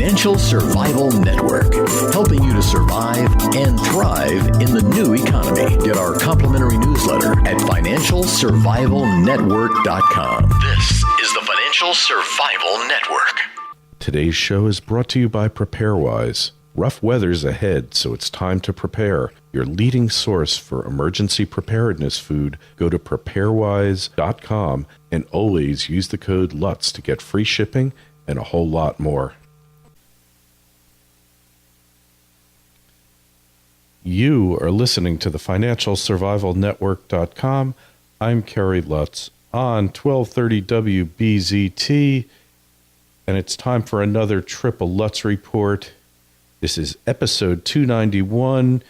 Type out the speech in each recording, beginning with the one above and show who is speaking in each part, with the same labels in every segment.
Speaker 1: Financial Survival Network, helping you to survive and thrive in the new economy. Get our complimentary newsletter at financialsurvivalnetwork.com. This is the Financial Survival Network.
Speaker 2: Today's show is brought to you by PrepareWise. Rough weather's ahead, so it's time to prepare. Your leading source for emergency preparedness food. Go to preparewise.com and always use the code Lutz to get free shipping and a whole lot more. You are listening to the financialsurvivalnetwork.com. I'm Kerry Lutz on 1230 WBZT, and it's time for another Triple Lutz Report. This is episode 291.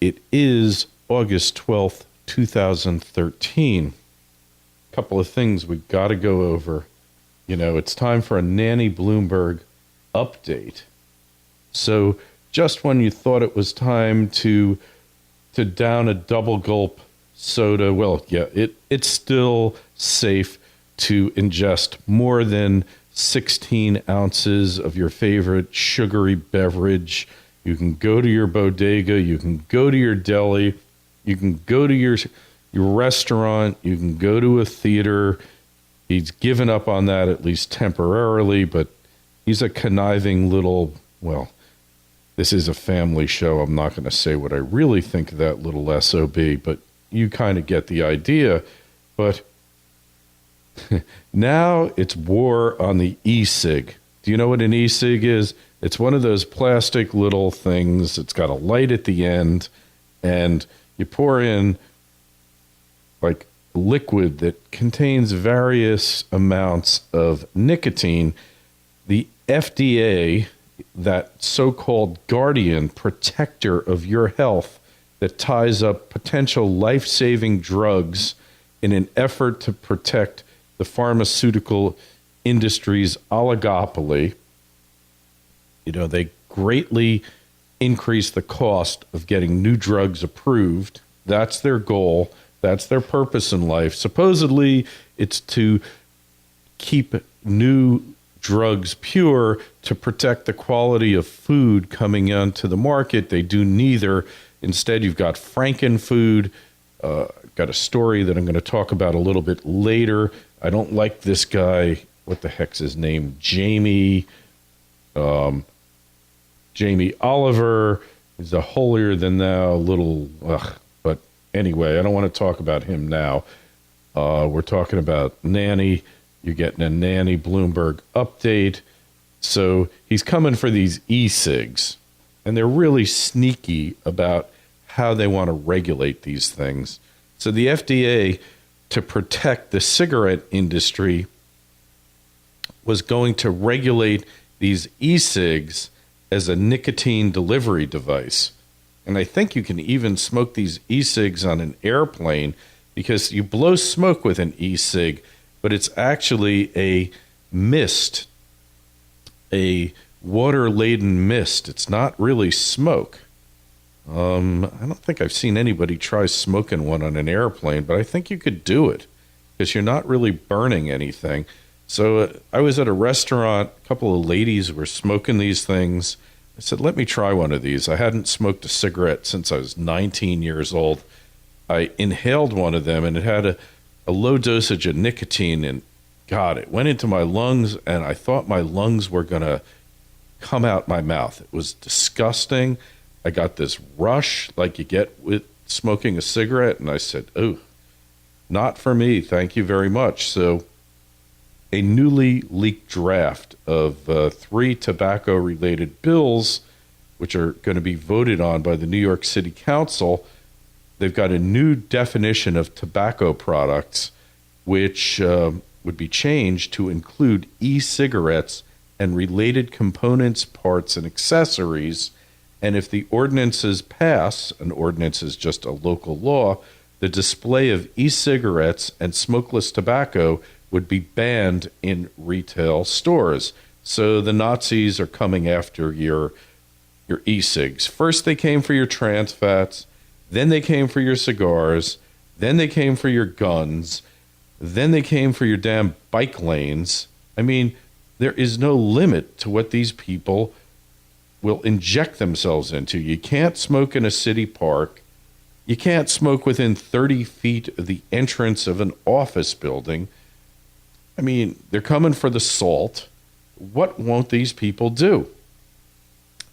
Speaker 2: It is August 12th, 2013. A couple of things we got to go over. You know, it's time for a Nanny Bloomberg update. So just when you thought it was time to down a double gulp soda, well, yeah, it's still safe to ingest more than 16 ounces of your favorite sugary beverage. You can go to your bodega, you can go to your deli, you can go to your restaurant, you can go to a theater. He's given up on that, at least temporarily, but he's a conniving little, well, this is a family show. I'm not going to say what I really think of that little SOB, but you kind of get the idea. But now it's war on the E-Cig. Do you know what an E-Cig is? It's one of those plastic little things. It's got a light at the end, and you pour in like liquid that contains various amounts of nicotine. The FDA, that so-called guardian protector of your health that ties up potential life-saving drugs in an effort to protect the pharmaceutical industry's oligopoly. You know, they greatly increase the cost of getting new drugs approved. That's their goal. That's their purpose in life. Supposedly, it's to keep new drugs pure to protect the quality of food coming onto the market. They do neither. Instead, you've got Frankenfood. Got a story that I'm going to talk about a little bit later. I don't like this guy. What the heck's his name? Jamie Oliver. He's a holier-than-thou little... But anyway, I don't want to talk about him now. We're talking about Nanny. You're getting a Nanny Bloomberg update. So he's coming for these E-Cigs, and they're really sneaky about how they want to regulate these things. So the FDA, to protect the cigarette industry, was going to regulate these E-Cigs as a nicotine delivery device. And I think you can even smoke these E-Cigs on an airplane, because you blow smoke with an E-Cig, but it's actually a mist, a water-laden mist. It's not really smoke. I don't think I've seen anybody try smoking one on an airplane, but I think you could do it because you're not really burning anything. So I was at a restaurant. A couple of ladies were smoking these things. I said, let me try one of these. I hadn't smoked a cigarette since I was 19 years old. I inhaled one of them, and it had a low dosage of nicotine, and God, it went into my lungs, and I thought my lungs were going to come out my mouth. It was disgusting. I got this rush like you get with smoking a cigarette, and I said, oh, not for me. Thank you very much. So a newly leaked draft of 3 tobacco-related bills, which are going to be voted on by the New York City Council. They've got a new definition of tobacco products, which would be changed to include e-cigarettes and related components, parts, and accessories. And if the ordinances pass, an ordinance is just a local law, the display of e-cigarettes and smokeless tobacco would be banned in retail stores. So the Nazis are coming after your e-cigs. First they came for your trans fats, then they came for your cigars, then they came for your guns, then they came for your damn bike lanes. I mean, There is no limit to what these people will inject themselves into. You can't smoke in a city park. You can't smoke within 30 feet of the entrance of an office building. I mean, they're coming for the salt. What won't these people do?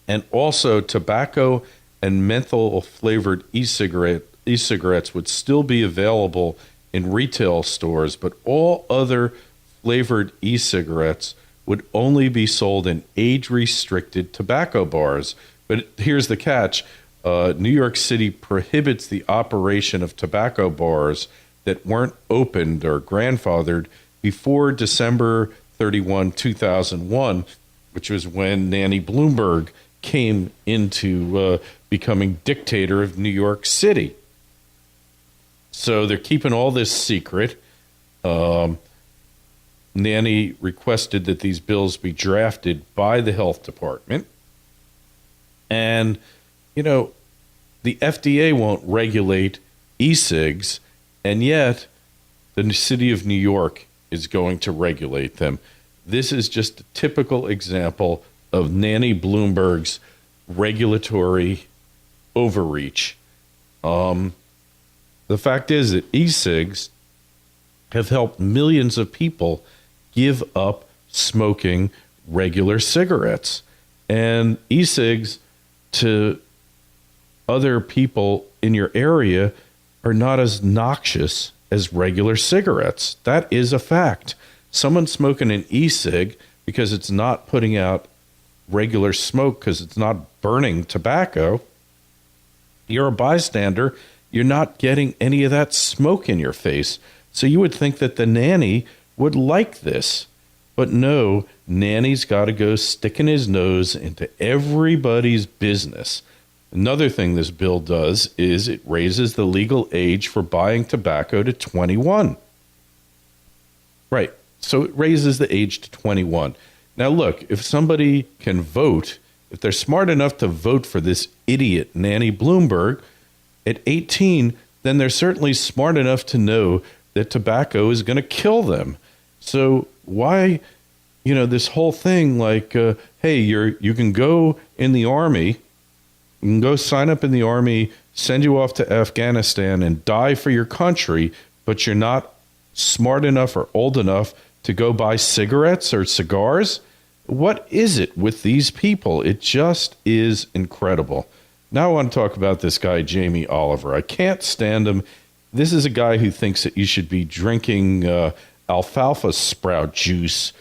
Speaker 2: And also, tobacco and menthol-flavored e-cigarettes would still be available in retail stores, but all other flavored e-cigarettes would only be sold in age-restricted tobacco bars. But here's the catch. New York City prohibits the operation of tobacco bars that weren't opened or grandfathered before December 31, 2001, which was when Nanny Bloomberg came into becoming dictator of New York City. So they're keeping all this secret. Nanny requested that these bills be drafted by the health department. And, you know, the FDA won't regulate e-cigs, and yet the city of New York is going to regulate them. This is just a typical example of Nanny Bloomberg's regulatory overreach. The fact is that e-cigs have helped millions of people give up smoking regular cigarettes. And e-cigs to other people in your area are not as noxious as regular cigarettes. That is a fact. Someone smoking an e-cig because it's not putting out regular smoke because it's not burning tobacco, you're a bystander. You're not getting any of that smoke in your face. So you would think that the nanny would like this. But no, Nanny's got to go sticking his nose into everybody's business. Another thing this bill does is it raises the legal age for buying tobacco to 21. Right. So it raises the age to 21. Now, look, if somebody can vote, if they're smart enough to vote for this idiot Nanny Bloomberg at 18, then they're certainly smart enough to know that tobacco is going to kill them. So why, you know, this whole thing like, hey, you can go in the army, you can go sign up in the army, send you off to Afghanistan and die for your country, but you're not smart enough or old enough to go buy cigarettes or cigars? What is it with these people? It just is incredible. Now I want to talk about this guy, Jamie Oliver. I can't stand him. This is a guy who thinks that you should be drinking alfalfa sprout juice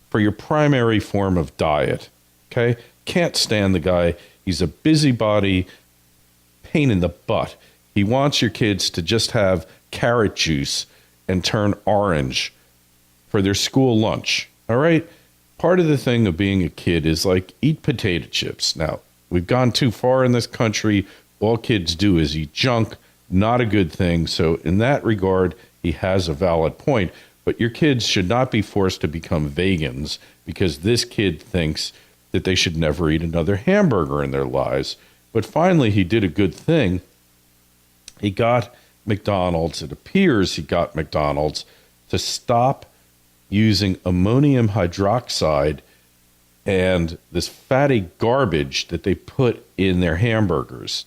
Speaker 2: for your primary form of diet. Okay? Can't stand the guy. He's a busybody, pain in the butt. He wants your kids to just have carrot juice and turn orange for their school lunch. All right? Part of the thing of being a kid is like eat potato chips. Now, we've gone too far in this country. All kids do is eat junk. Not a good thing. So in that regard, he has a valid point. But your kids should not be forced to become vegans because this kid thinks that they should never eat another hamburger in their lives. But finally, he did a good thing. He got McDonald's, it appears he got McDonald's to stop using ammonium hydroxide and this fatty garbage that they put in their hamburgers.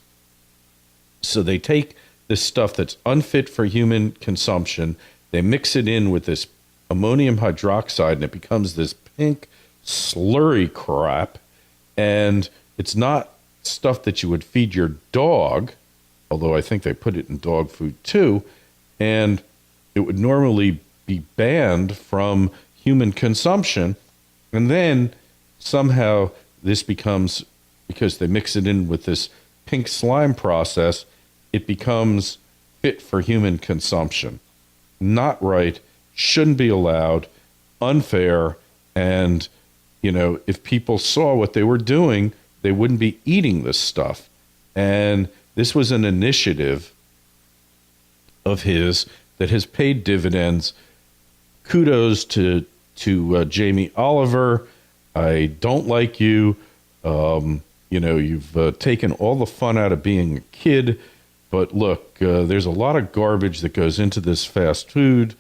Speaker 2: So they take this stuff that's unfit for human consumption, they mix it in with this ammonium hydroxide, and it becomes this pink slurry crap. And it's not stuff that you would feed your dog, although I think they put it in dog food too, and it would normally be banned from human consumption. And then somehow this becomes, because they mix it in with this pink slime process, it becomes fit for human consumption. Not right, shouldn't be allowed, unfair, and, you know, if people saw what they were doing, they wouldn't be eating this stuff. And this was an initiative of his that has paid dividends. Kudos to Jamie Oliver. I don't like you. You know, you've taken all the fun out of being a kid. But look, there's a lot of garbage that goes into this fast food,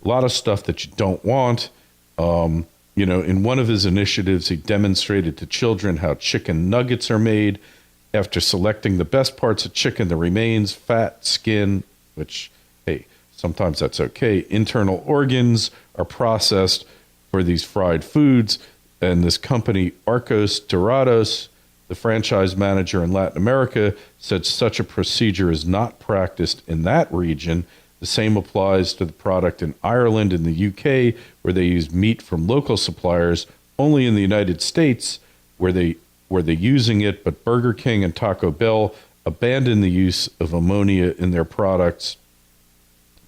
Speaker 2: a lot of stuff that you don't want. You in one of his initiatives, he demonstrated to children how chicken nuggets are made. After selecting the best parts of chicken, the remains, fat, skin, which, hey, sometimes that's okay. Internal organs are processed for these fried foods. And this company, Arcos Dorados, the franchise manager in Latin America, said such a procedure is not practiced in that region. The same applies to the product in Ireland and the UK, where they use meat from local suppliers. Only in the United States, where they're using it, but Burger King and Taco Bell abandon the use of ammonia in their products.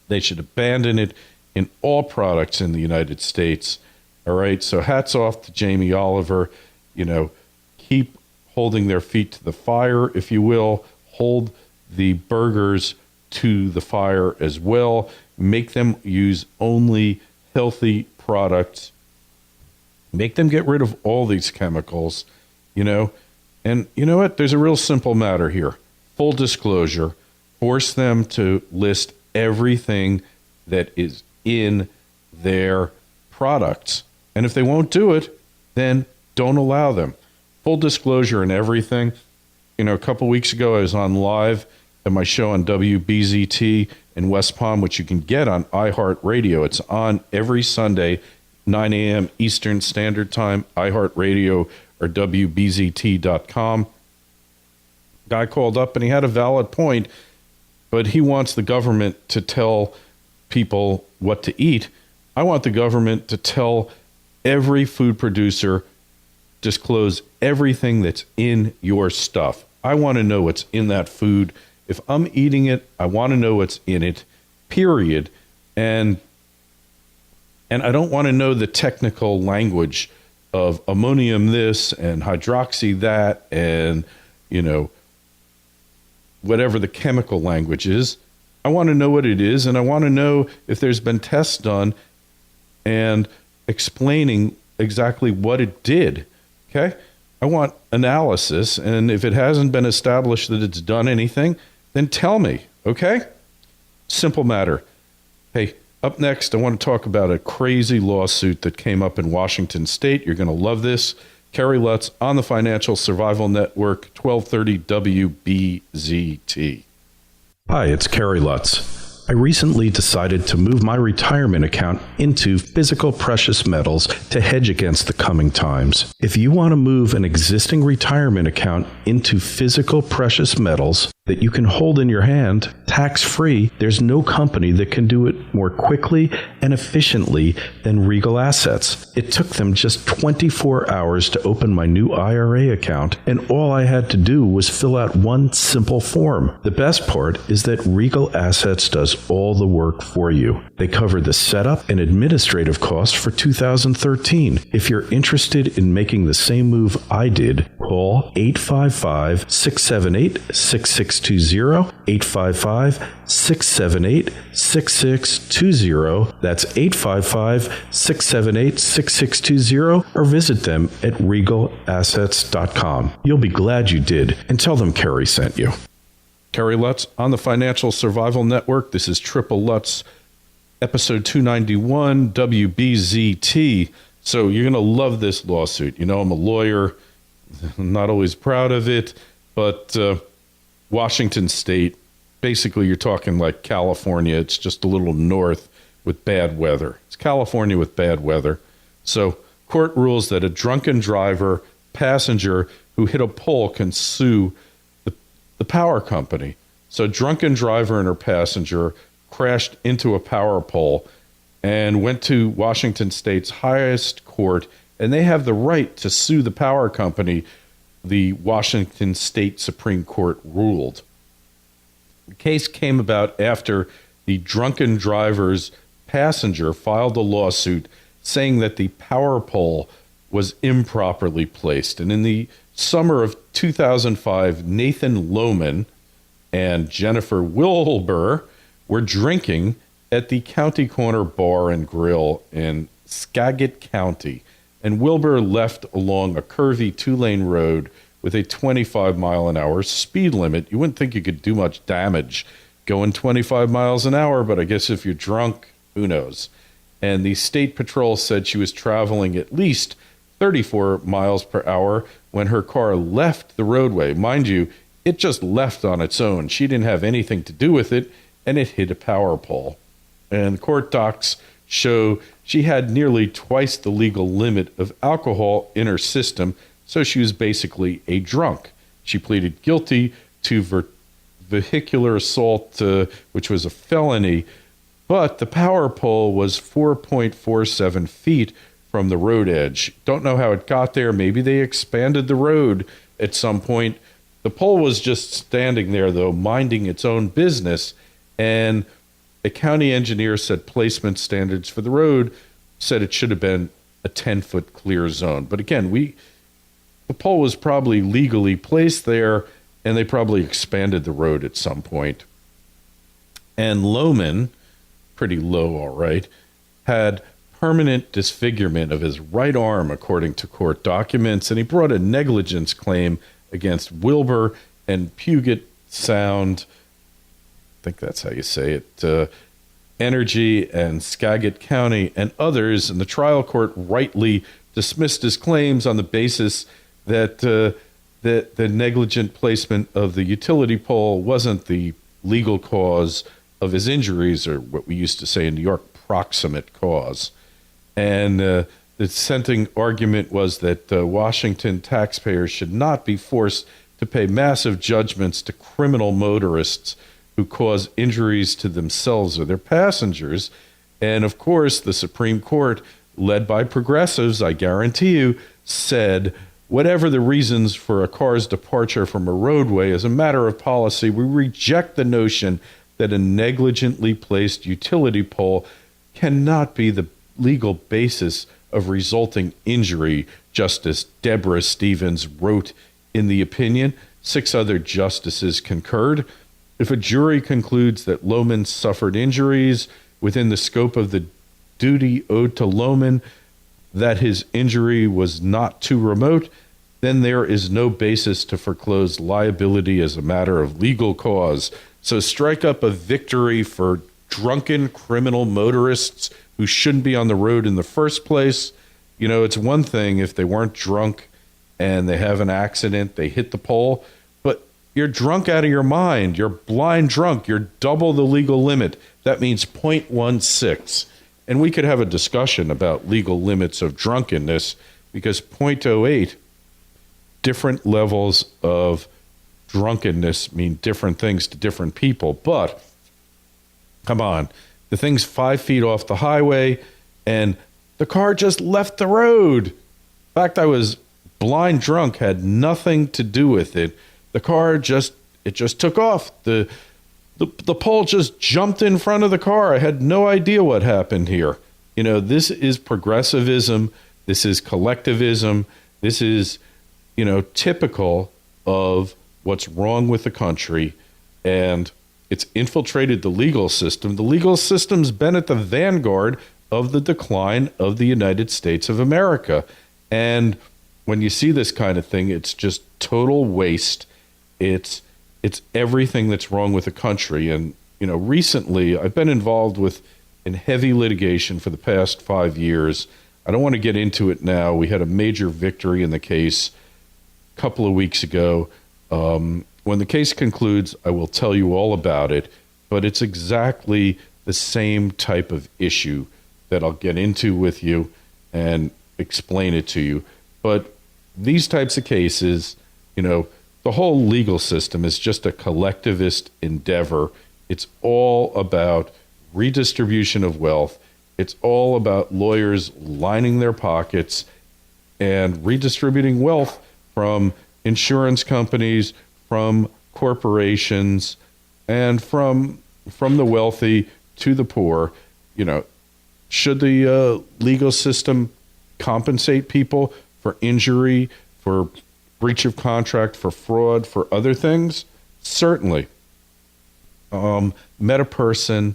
Speaker 2: They should abandon it in all products in the United States. All right, so hats off to Jamie Oliver. Keep holding their feet to the fire, if you will. Hold the burgers to the fire as well. Make them use only healthy products. Make them get rid of all these chemicals, And you know what? There's a real simple matter here. Full disclosure. Force them to list everything that is in their products. And if they won't do it, then don't allow them. Full disclosure in everything. A couple weeks ago, I was on live at my show on WBZT in West Palm, which you can get on iHeartRadio. It's on every Sunday, 9 a.m. Eastern Standard Time, iHeartRadio or WBZT.com. Guy called up and he had a valid point, but he wants the government to tell people what to eat. I want the government to tell every food producer, disclose everything that's in your stuff. I want to know what's in that food. If I'm eating it, I want to know what's in it, period. And I don't want to know the technical language of ammonium this and hydroxy that and, whatever the chemical language is. I want to know what it is, and I want to know if there's been tests done and explaining exactly what it did, okay? I want analysis, and if it hasn't been established that it's done anything, then tell me, okay? Simple matter. Hey, up next, I want to talk about a crazy lawsuit that came up in Washington State. You're going to love this. Kerry Lutz on the Financial Survival Network, 1230 WBZT.
Speaker 3: Hi, it's Kerry Lutz. I recently decided to move my retirement account into physical precious metals to hedge against the coming times. If you want to move an existing retirement account into physical precious metals that you can hold in your hand, tax-free, there's no company that can do it more quickly and efficiently than Regal Assets. It took them just 24 hours to open my new IRA account, and all I had to do was fill out one simple form. The best part is that Regal Assets does all the work for you. They cover the setup and administrative costs for 2013. If you're interested in making the same move I did, call 855-678-6620, 855-678-6620. That's 855-678-6620, or visit them at regalassets.com. You'll be glad you did, and tell them Kerry sent you.
Speaker 2: Kerry Lutz on the Financial Survival Network. This is Triple Lutz, episode 291, WBZT. So you're going to love this lawsuit. I'm a lawyer. I'm not always proud of it, but Washington State, basically you're talking like California. It's just a little north with bad weather. It's California with bad weather. So court rules that a drunken driver, passenger who hit a pole can sue the power company. So drunken driver and her passenger crashed into a power pole and went to Washington State's highest court, and they have the right to sue the power company, the Washington State Supreme Court ruled. The case came about after the drunken driver's passenger filed a lawsuit saying that the power pole was improperly placed. And in the summer of 2005, Nathan Lohman and Jennifer Wilbur were drinking at the County Corner Bar and Grill in Skagit County. And Wilbur left along a curvy two-lane road with a 25-mile-an-hour speed limit. You wouldn't think you could do much damage going 25 miles an hour, but I guess if you're drunk, who knows? And the state patrol said she was traveling at least 34 miles per hour when her car left the roadway. Mind you, it just left on its own. She didn't have anything to do with it, and it hit a power pole. And court docs show she had nearly twice the legal limit of alcohol in her system, so she was basically a drunk. She pleaded guilty to vehicular assault, which was a felony, but the power pole was 4.47 feet from the road edge. Don't know how it got there. Maybe they expanded the road at some point. The pole was just standing there, though, minding its own business, and a county engineer said placement standards for the road said it should have been a 10-foot clear zone. But again, the pole was probably legally placed there, and they probably expanded the road at some point. And Lohman, pretty low, all right, had permanent disfigurement of his right arm, according to court documents, and he brought a negligence claim against Wilbur and Puget Sound, I think that's how you say it, Energy and Skagit County and others, and the trial court rightly dismissed his claims on the basis that the negligent placement of the utility pole wasn't the legal cause of his injuries, or what we used to say in New York, proximate cause. And the dissenting argument was that Washington taxpayers should not be forced to pay massive judgments to criminal motorists who cause injuries to themselves or their passengers. And of course, the Supreme Court, led by progressives, I guarantee you, said, whatever the reasons for a car's departure from a roadway, as a matter of policy, we reject the notion that a negligently placed utility pole cannot be the legal basis of resulting injury, Justice Deborah Stevens wrote in the opinion. 6 other justices concurred. If a jury concludes that Lohman suffered injuries within the scope of the duty owed to Lohman, that his injury was not too remote, then there is no basis to foreclose liability as a matter of legal cause. So strike up a victory for drunken criminal motorists who shouldn't be on the road in the first place. You know, it's one thing if they weren't drunk and they have an accident, they hit the pole, but you're drunk out of your mind. You're blind drunk. You're double the legal limit. That means 0.16. And we could have a discussion about legal limits of drunkenness, because 0.08, different levels of drunkenness mean different things to different people. But come on, the thing's 5 feet off the highway and the car just left the road. In fact, I was blind drunk, had nothing to do with it. The car just took off. The pole just jumped in front of the car. I had no idea what happened here. You know, this is progressivism. This is collectivism. This is, you know, typical of what's wrong with the country. And it's infiltrated the legal system. The legal system's been at the vanguard of the decline of the United States of America. And when you see this kind of thing, it's just total waste. It's everything that's wrong with the country. And, you know, recently I've been involved in heavy litigation for the past 5 years. I don't want to get into it now. We had a major victory in the case a couple of weeks ago. When the case concludes, I will tell you all about it, but it's exactly the same type of issue that I'll get into with you and explain it to you. But these types of cases, you know, the whole legal system is just a collectivist endeavor. It's all about redistribution of wealth. It's all about lawyers lining their pockets and redistributing wealth from insurance companies, from corporations, and from the wealthy to the poor. You know, should the legal system compensate people for injury, for breach of contract, for fraud, for other things? Certainly. Met a person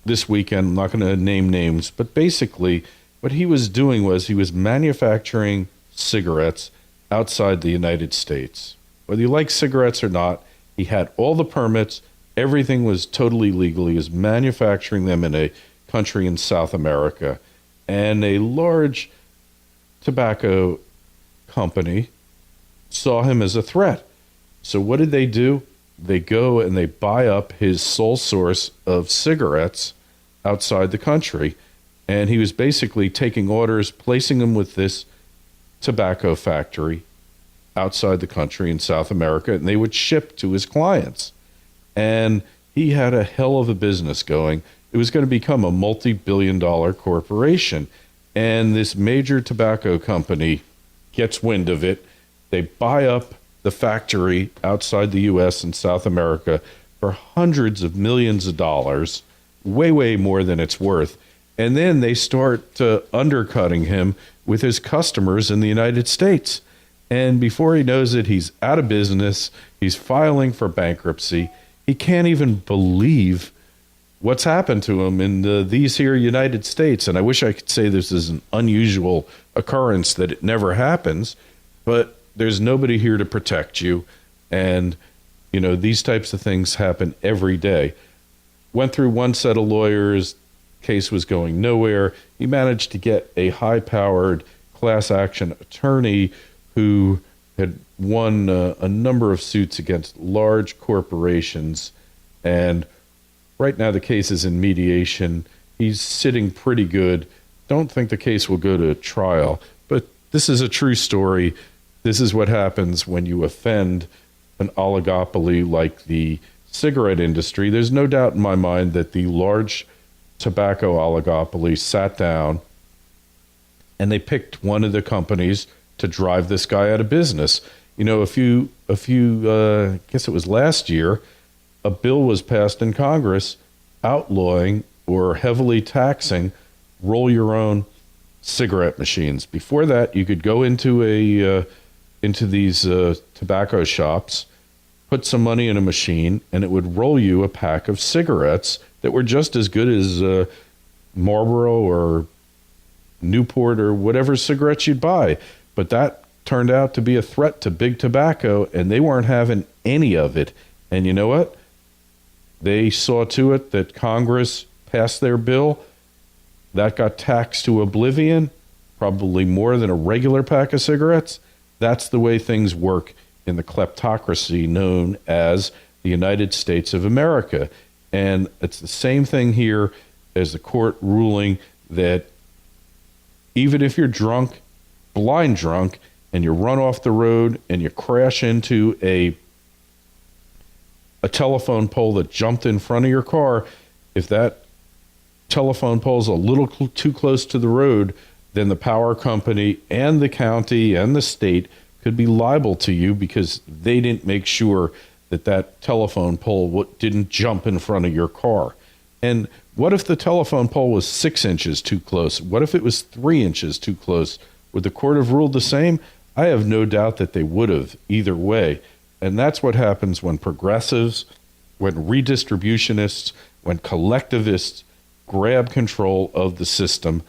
Speaker 2: this weekend, I'm not going to name names, but basically what he was doing was he was manufacturing cigarettes outside the United States. Whether you like cigarettes or not, he had all the permits, everything was totally legal. He was manufacturing them in a country in South America. And a large tobacco company saw him as a threat. So what did they do? They go and they buy up his sole source of cigarettes outside the country. And he was basically taking orders, placing them with this tobacco factory outside the country in South America, and they would ship to his clients. And he had a hell of a business going. It was going to become a multi-billion-dollar corporation. And this major tobacco company gets wind of it. They buy up the factory outside the U.S. and South America for hundreds of millions of dollars, way, way more than it's worth. And then they start undercutting him with his customers in the United States. And before he knows it, he's out of business. He's filing for bankruptcy. He can't even believe what's happened to him in these here United States. And I wish I could say this is an unusual occurrence, that it never happens, but there's nobody here to protect you. And, you know, these types of things happen every day. Went through one set of lawyers, case was going nowhere. He managed to get a high-powered class action attorney who had won a number of suits against large corporations. And right now the case is in mediation. He's sitting pretty good. Don't think the case will go to trial, but this is a true story. This is what happens when you offend an oligopoly like the cigarette industry. There's no doubt in my mind that the large tobacco oligopoly sat down and they picked one of the companies to drive this guy out of business. You know, I guess it was last year, a bill was passed in Congress outlawing or heavily taxing roll your own cigarette machines. Before that, you could go into these tobacco shops, put some money in a machine, and it would roll you a pack of cigarettes that were just as good as Marlboro or Newport or whatever cigarettes you'd buy. But that turned out to be a threat to big tobacco, and they weren't having any of it. And you know what? They saw to it that Congress passed their bill. That got taxed to oblivion, probably more than a regular pack of cigarettes. That's the way things work in the kleptocracy known as the United States of America. And it's the same thing here as the court ruling that even if you're drunk, blind drunk, and you run off the road and you crash into a telephone pole that jumped in front of your car, if that telephone pole's a little too close to the road, then the power company and the county and the state could be liable to you because they didn't make sure that that telephone pole didn't jump in front of your car. And what if the telephone pole was 6 inches too close? What if it was 3 inches too close? Would the court have ruled the same? I have no doubt that they would have either way. And that's what happens when progressives, when redistributionists, when collectivists grab control of the system.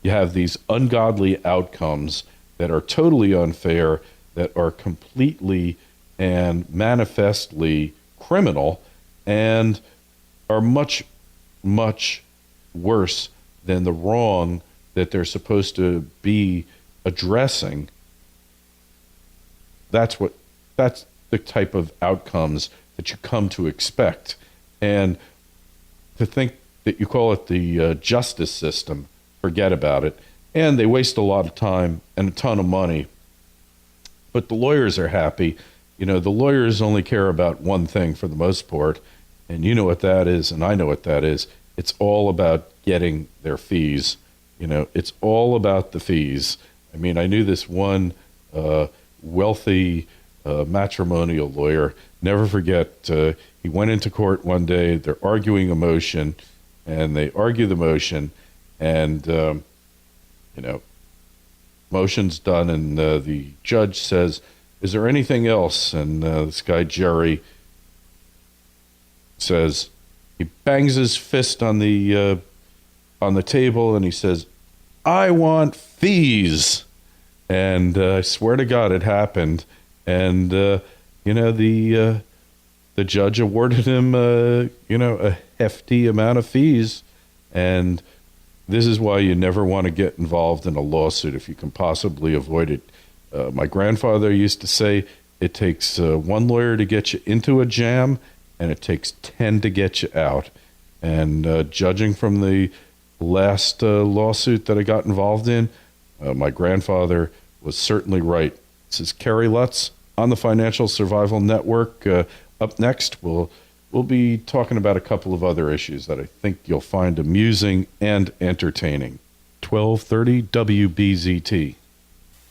Speaker 2: You have these ungodly outcomes that are totally unfair, that are completely and manifestly criminal, and are much, much worse than the wrong that they're supposed to be addressing. That's the type of outcomes that you come to expect. And to think that you call it the justice system, forget about it. And they waste a lot of time and a ton of money. But the lawyers are happy. You know, the lawyers only care about one thing for the most part, and you know what that is, and I know what that is. It's all about getting their fees. You know, it's all about the fees. I mean, I knew this one wealthy matrimonial lawyer. Never forget, he went into court one day. They're arguing a motion, and they argue the motion, and motion's done, and the judge says, "Is there anything else?" And this guy Jerry says, he bangs his fist on the table, and he says, "I want fees." And I swear to God, it happened. And the the judge awarded him, a hefty amount of fees. And this is why you never want to get involved in a lawsuit if you can possibly avoid it. My grandfather used to say it takes one lawyer to get you into a jam, and it takes 10 to get you out. And judging from the last lawsuit that I got involved in, my grandfather was certainly right. This is Kerry Lutz on the Financial Survival Network. Up next, we'll be talking about a couple of other issues that I think you'll find amusing and entertaining. 1230 WBZT.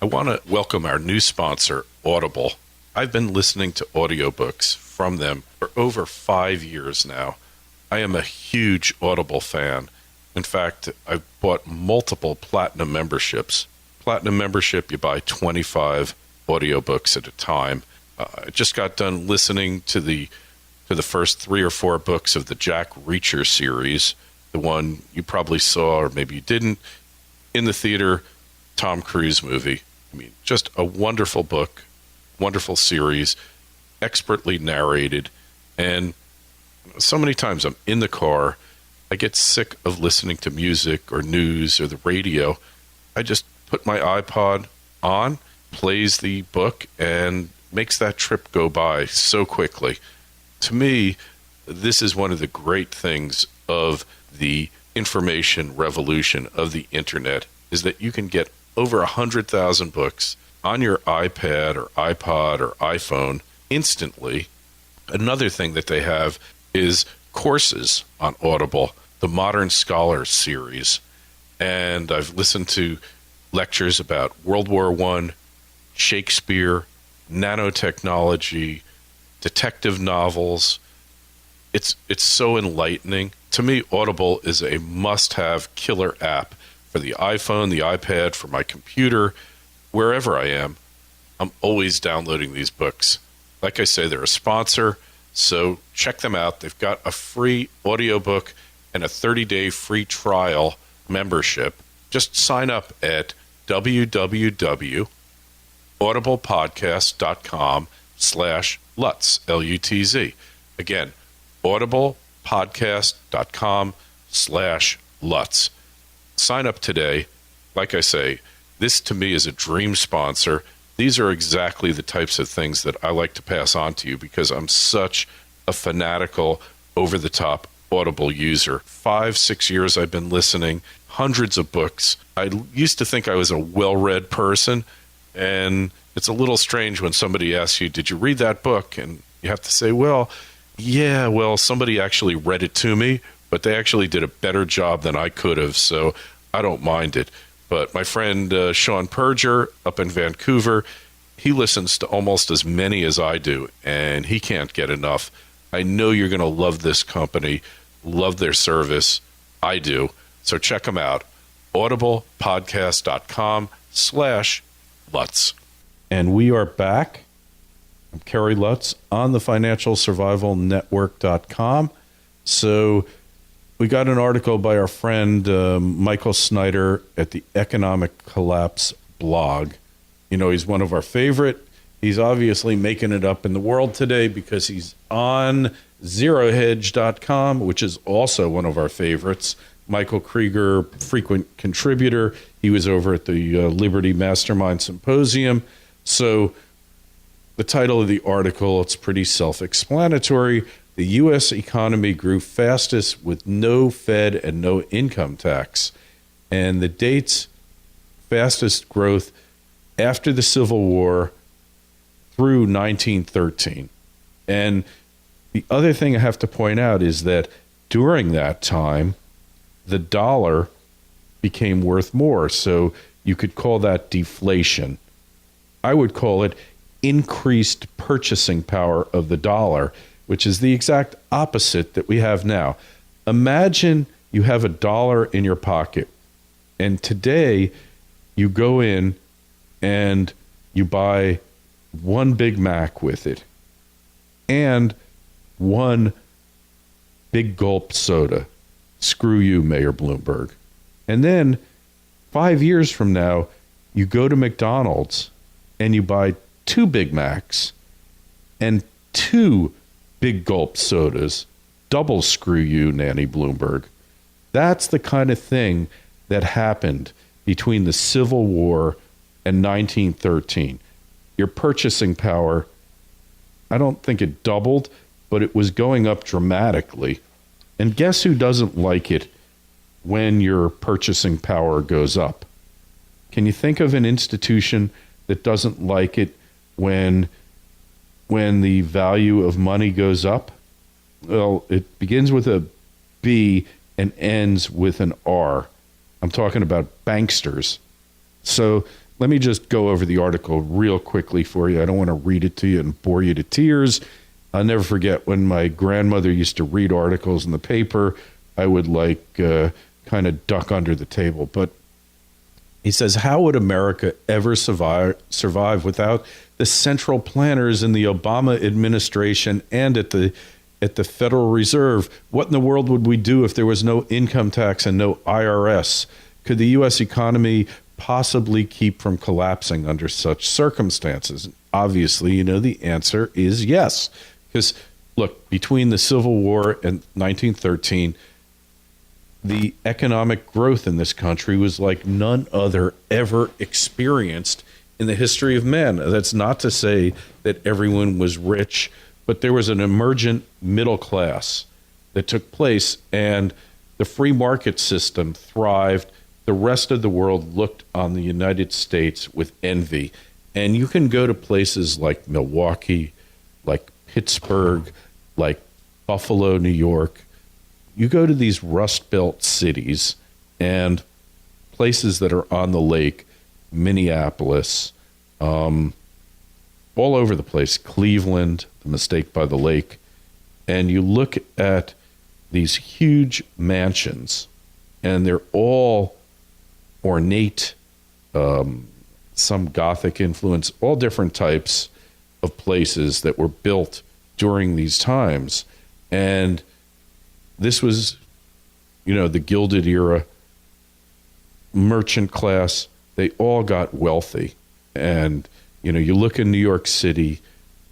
Speaker 2: I want to welcome our new sponsor, Audible. I've been listening to audiobooks from them for over 5 years now. I am a huge Audible fan. In fact, I've bought multiple platinum memberships. Platinum membership, you buy 25 audiobooks at a time. I just got done listening to the first 3 or 4 books of the Jack Reacher series, the one you probably saw, or maybe you didn't, in the theater, Tom Cruise movie. I mean, just a wonderful book, wonderful series, expertly narrated, and so many times I'm in the car, I get sick of listening to music or news or the radio. I just put my iPod on, plays the book, and makes that trip go by so quickly. To me, this is one of the great things of the information revolution of the internet, is that you can get over 100,000 books on your iPad or iPod or iPhone instantly. Another thing that they have is courses on Audible, the Modern Scholar series. And I've listened to lectures about World War I, Shakespeare, nanotechnology, detective novels. It's so enlightening. To me, Audible is a must-have killer app for the iPhone, the iPad, for my computer, wherever I am. I'm always downloading these books. Like I say, they're a sponsor, so check them out. They've got a free audiobook and a 30-day free trial membership. Just sign up at www.audiblepodcast.com/Lutz, Lutz. Again, audiblepodcast.com/Lutz. Sign up today. Like I say, this to me is a dream sponsor. These are exactly the types of things that I like to pass on to you because I'm such a fanatical, over-the-top Audible user. 5-6 years I've been listening, hundreds of books. I used to think I was a well-read person, and it's a little strange when somebody asks you, did you read that book? And you have to say, somebody actually read it to me, but they actually did a better job than I could have, so I don't mind it. But my friend Sean Perger up in Vancouver, he listens to almost as many as I do, and he can't get enough. I know you're going to love this company, love their service. I do. So check them out. audiblepodcast.com/Lutz. And we are back. I'm Kerry Lutz on the Financial Survival Network.com. So we got an article by our friend Michael Snyder at the Economic Collapse blog. You know, he's one of our favorite. He's obviously making it up in the world today because he's on ZeroHedge.com, which is also one of our favorites. Michael Krieger, frequent contributor. He was over at the Liberty Mastermind Symposium. So the title of the article, it's pretty self-explanatory. The U.S. economy grew fastest with no Fed and no income tax. And the dates, fastest growth after the Civil War through 1913. And the other thing I have to point out is that during that time, the dollar became worth more. So you could call that deflation. I would call it increased purchasing power of the dollar, which is the exact opposite that we have now. Imagine you have $1 in your pocket, and today you go in and you buy one Big Mac with it and one big gulp soda. Screw you, Mayor Bloomberg. And then 5 years from now, you go to McDonald's and you buy 2 Big Macs and 2 big gulp sodas. Double screw you, Nanny Bloomberg. That's the kind of thing that happened between the Civil War and 1913. Your purchasing power, I don't think it doubled, but it was going up dramatically. And guess who doesn't like it when your purchasing power goes up? Can you think of an institution that doesn't like it when the value of money goes up? Well, it begins with a B and ends with an R. I'm talking about banksters. So let me just go over the article real quickly for you. I don't want to read it to you and bore you to tears. I'll never forget when my grandmother used to read articles in the paper, I would kind of duck under the table. But he says, how would America ever survive without the central planners in the Obama administration and at the Federal Reserve? What in the world would we do if there was no income tax and no IRS? Could the U.S. economy possibly keep from collapsing under such circumstances? Obviously, the answer is yes. Because, look, between the Civil War and 1913, the economic growth in this country was like none other ever experienced in the history of man. That's not to say that everyone was rich, but there was an emergent middle class that took place, and the free market system thrived. The rest of the world looked on the United States with envy. And you can go to places like Milwaukee, like Pittsburgh, like Buffalo, New York. You go to these Rust Belt cities and places that are on the lake, Minneapolis, all over the place, Cleveland, the mistake by the lake, and you look at these huge mansions, and they're all ornate, some Gothic influence, all different types of places that were built during these times. And this was, the Gilded Era, merchant class, they all got wealthy. And, you look in New York City,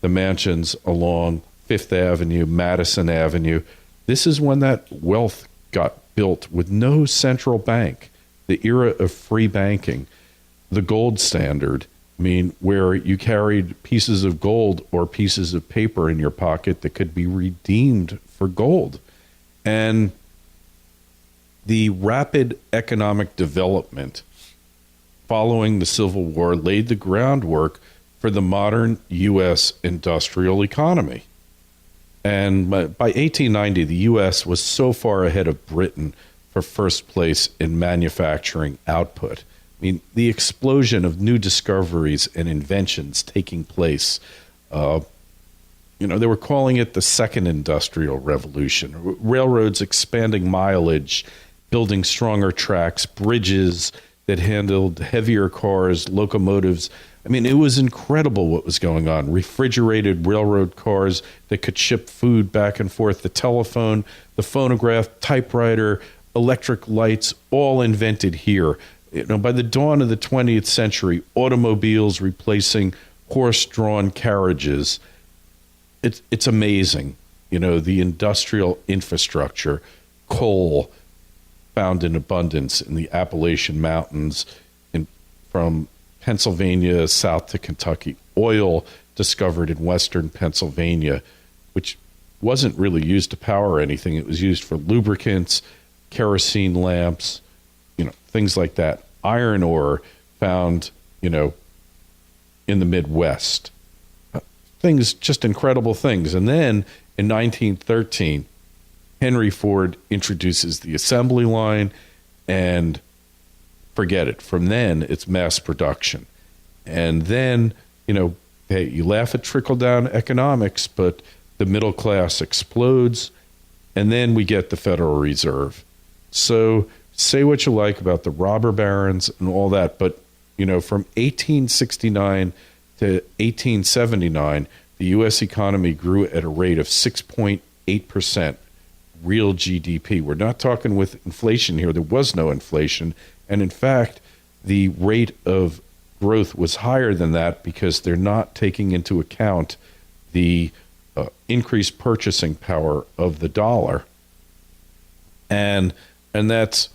Speaker 2: the mansions along Fifth Avenue, Madison Avenue, this is when that wealth got built with no central bank, the era of free banking, the gold standard, where you carried pieces of gold or pieces of paper in your pocket that could be redeemed for gold. And the rapid economic development following the Civil War laid the groundwork for the modern U.S. industrial economy. And by 1890, the U.S. was so far ahead of Britain for first place in manufacturing output. The explosion of new discoveries and inventions taking place, they were calling it the second industrial revolution. Railroads expanding mileage, building stronger tracks, bridges that handled heavier cars, locomotives. It was incredible what was going on. Refrigerated railroad cars that could ship food back and forth, the telephone, the phonograph, typewriter, electric lights, all invented here. By the dawn of the 20th century, automobiles replacing horse-drawn carriages. It's amazing. The industrial infrastructure, coal found in abundance in the Appalachian Mountains, from Pennsylvania south to Kentucky, oil discovered in western Pennsylvania, which wasn't really used to power anything. It was used for lubricants, kerosene lamps, things like that. Iron ore found, in the Midwest. Things, just incredible things. And then in 1913, Henry Ford introduces the assembly line, and forget it. From then, it's mass production. And then, hey, you laugh at trickle-down economics, but the middle class explodes, and then we get the Federal Reserve. So say what you like about the robber barons and all that, but, from 1869 to 1879, the U.S. economy grew at a rate of 6.8% real GDP. We're not talking with inflation here. There was no inflation. And in fact, the rate of growth was higher than that because they're not taking into account the increased purchasing power of the dollar. And that's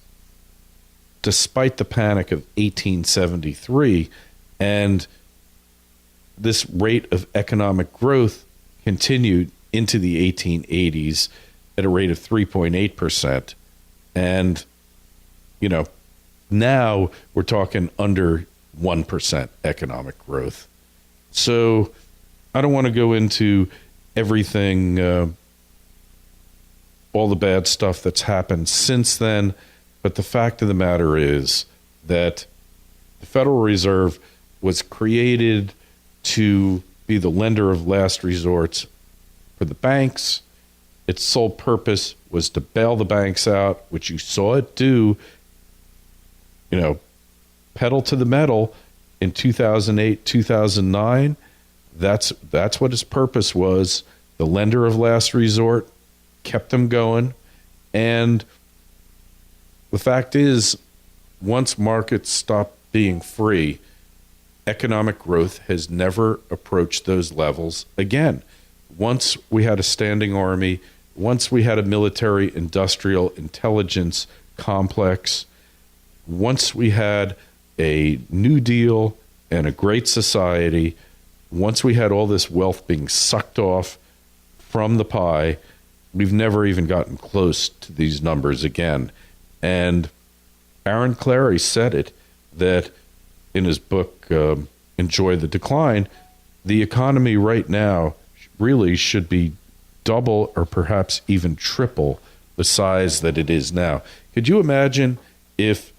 Speaker 2: despite the panic of 1873, and this rate of economic growth continued into the 1880s at a rate of 3.8%. And, now we're talking under 1% economic growth. So I don't want to go into everything, all the bad stuff that's happened since then. But the fact of the matter is that the Federal Reserve was created to be the lender of last resort for the banks. Its sole purpose was to bail the banks out, which you saw it do, pedal to the metal in 2008, 2009. That's what its purpose was. The lender of last resort, kept them going. And the fact is, once markets stop being free, economic growth has never approached those levels again. Once we had a standing army, once we had a military industrial intelligence complex, once we had a New Deal and a great society, once we had all this wealth being sucked off from the pie, we've never even gotten close to these numbers again. And Aaron Clary said it, that in his book, Enjoy the Decline, the economy right now really should be double or perhaps even triple the size that it is now. Could you imagine if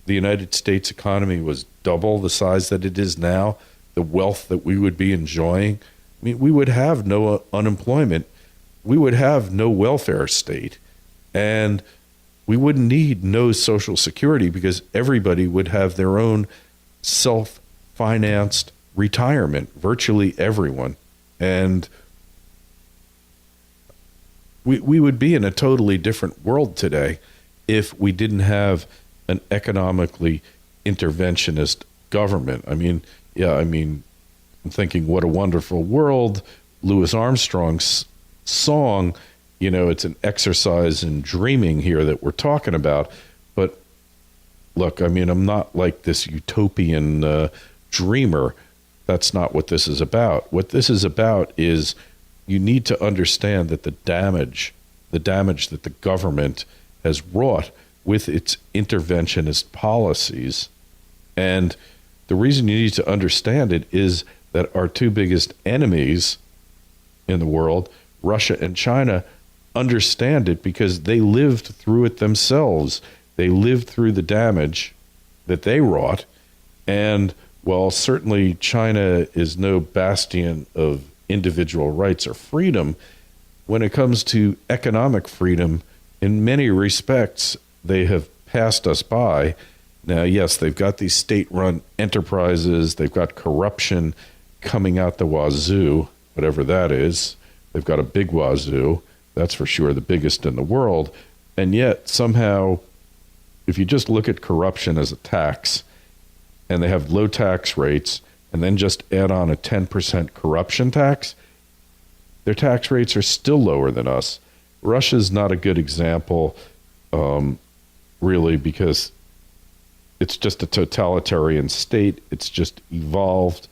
Speaker 2: the United States economy was double the size that it is now, the wealth that we would be enjoying? I mean, we would have no unemployment. We would have no welfare state. And we wouldn't need no Social Security because everybody would have their own self-financed retirement, virtually everyone. And we would be in a totally different world today if we didn't have an economically interventionist government. I'm thinking What a Wonderful World, Louis Armstrong's song. It's an exercise in dreaming here that we're talking about. But look, I'm not like this utopian dreamer. That's not what this is about. What this is about is you need to understand that the damage that the government has wrought with its interventionist policies. And the reason you need to understand it is that our two biggest enemies in the world, Russia and China, understand it because they lived through it themselves. They lived through the damage that they wrought. And while certainly China is no bastion of individual rights or freedom, when it comes to economic freedom, in many respects, they have passed us by. Now, yes, they've got these state-run enterprises. They've got corruption coming out the wazoo, whatever that is. They've got a big wazoo. That's for sure the biggest in the world. And yet, somehow, if you just look at corruption as a tax, and they have low tax rates, and then just add on a 10% corruption tax, their tax rates are still lower than us. Russia's not a good example, really, because it's just a totalitarian state. It's just evolved.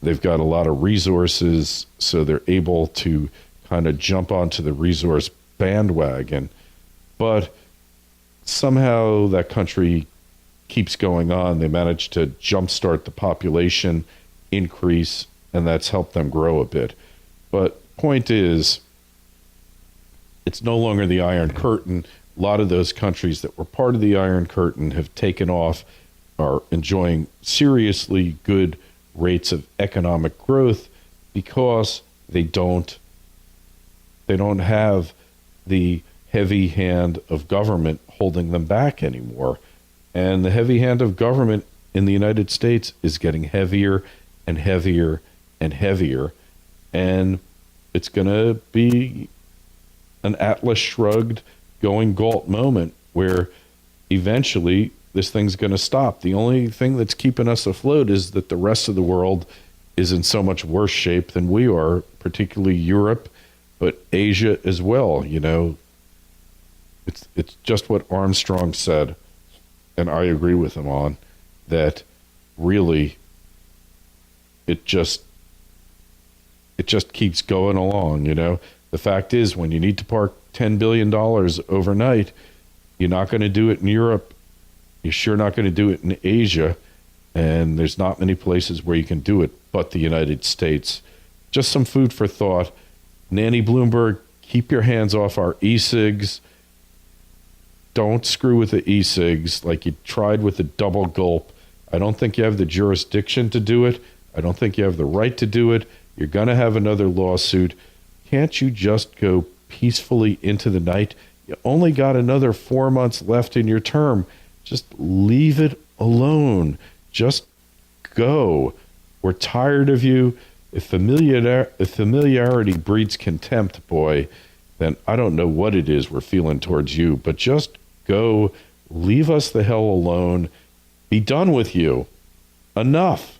Speaker 2: They've got a lot of resources, so they're able to kind of jump onto the resource bandwagon. But somehow that country keeps going on. They managed to jumpstart the population increase, and that's helped them grow a bit. But point is, it's no longer the Iron Curtain. A lot of those countries that were part of the Iron Curtain have taken off, are enjoying seriously good rates of economic growth because they don't have the heavy hand of government holding them back anymore. And the heavy hand of government in the United States is getting heavier and heavier and heavier. And it's going to be an Atlas Shrugged going Galt moment where eventually this thing's going to stop. The only thing that's keeping us afloat is that the rest of the world is in so much worse shape than we are, particularly Europe but Asia as well. It's just what Armstrong said, and I agree with him on that. Really, it just keeps going along. The fact is, when you need to park $10 billion overnight, you're not going to do it in Europe. You're sure not going to do it in Asia. And there's not many places where you can do it but the United States. Just some food for thought. Nanny Bloomberg, keep your hands off our E-Cigs. Don't screw with the E-Cigs like you tried with the double gulp. I don't think you have the jurisdiction to do it. I don't think you have the right to do it. You're going to have another lawsuit. Can't you just go peacefully into the night? You only got another 4 months left in your term. Just leave it alone. Just go. We're tired of you. If familiarity breeds contempt, boy, then I don't know what it is we're feeling towards you. But just go. Leave us the hell alone. Be done with you. Enough.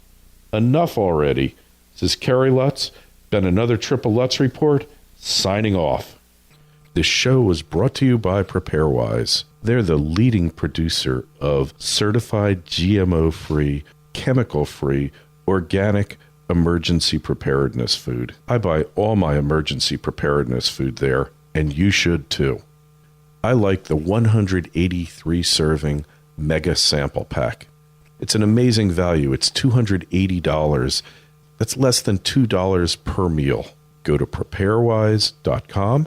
Speaker 2: Enough already. This is Kerry Lutz. Been another Triple Lutz report. Signing off. This show was brought to you by PrepareWise. They're the leading producer of certified GMO-free, chemical-free, organic emergency preparedness food. I buy all my emergency preparedness food there, and you should too. I like the 183-serving Mega Sample Pack. It's an amazing value. It's $280. That's less than $2 per meal. Go to preparewise.com.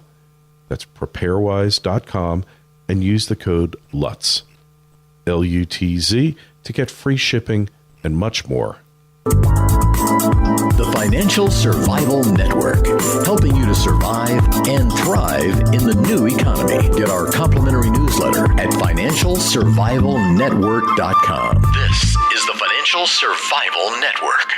Speaker 2: That's preparewise.com and use the code LUTZ, L-U-T-Z, to get free shipping and much more.
Speaker 1: The Financial Survival Network, helping you to survive and thrive in the new economy. Get our complimentary newsletter at financialsurvivalnetwork.com. This is the Financial Survival Network.